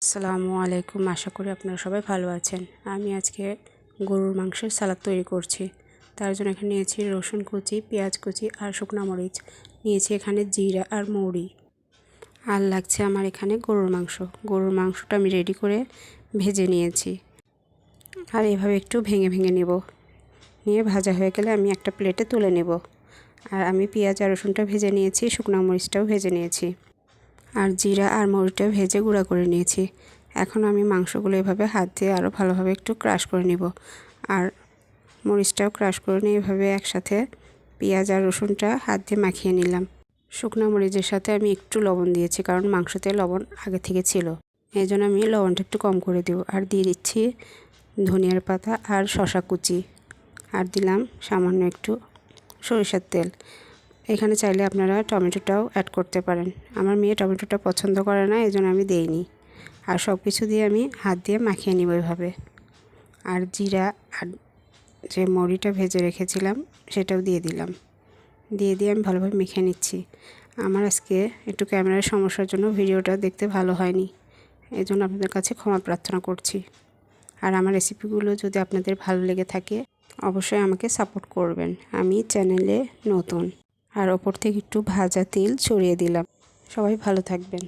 আসসালামু আলাইকুম। আশা করি আপনারা সবাই ভালো আছেন। আমি আজকে গরুর মাংসের সালাদ তৈরি করছি। তার জন্য এখানে নিয়েছি রসুন কুচি, পেঁয়াজ কুচি আর শুকনো মরিচ। নিয়েছি এখানে জিরা আর মৌরি। আর লাগছে আমার এখানে গরুর মাংস। গরুর মাংসটা আমি রেডি করে ভেজে নিয়েছি। আর এভাবে একটু ভেঙে ভেঙে নেব। নিয়ে ভাজা হয়ে গেলে আমি একটা প্লেটে তুলে নেব। আর আমি পেঁয়াজ আর রসুনটা ভেজে নিয়েছি, শুকনো মরিচটাও ভেজে নিয়েছি। আর জিরা আর মরিচটা ভেজে গুঁড়া করে নিয়েছি। এখন আমি মাংসগুলো এভাবে হাত দিয়ে আরও ভালোভাবে একটু ক্রাশ করে নিব। আর মরিচটাও ক্রাশ করে নিয়ে এভাবে একসাথে পেঁয়াজ আর রসুনটা হাত দিয়ে মাখিয়ে নিলাম। শুকনো মরিচের সাথে আমি একটু লবণ দিয়েছি, কারণ মাংসতে লবণ আগে থেকে ছিল। এই জন্য আমি লবণটা একটু কম করে দেব। আর দিয়ে দিচ্ছি ধনিয়ার পাতা আর শসা কুচি। আর দিলাম সামান্য একটু সরিষার তেল। এখানে চাইলে আপনারা টমেটোটাও অ্যাড করতে পারেন। আমার মেয়ে টমেটোটা পছন্দ করে না, এই জন্য আমি দেইনি। আর সব কিছু দিয়ে আমি হাত দিয়ে মাখিয়ে নিব এভাবে। আর জিরা আর যে মৌরিটা ভেজে রেখেছিলাম সেটাও দিয়ে দিলাম। দিয়ে আমি ভালোভাবে মেখে নিচ্ছি। আমার আজকে একটু ক্যামেরার সমস্যার জন্য ভিডিওটা দেখতে ভালো হয়নি, এই জন্য আপনাদের কাছে ক্ষমা প্রার্থনা করছি। আর আমার রেসিপিগুলো যদি আপনাদের ভালো লেগে থাকে অবশ্যই আমাকে সাপোর্ট করবেন। আমি চ্যানেলে নতুন। আর ওপর থেকে একটু ভাজা তেল ছড়িয়ে দিলাম। সবাই ভালো থাকবেন।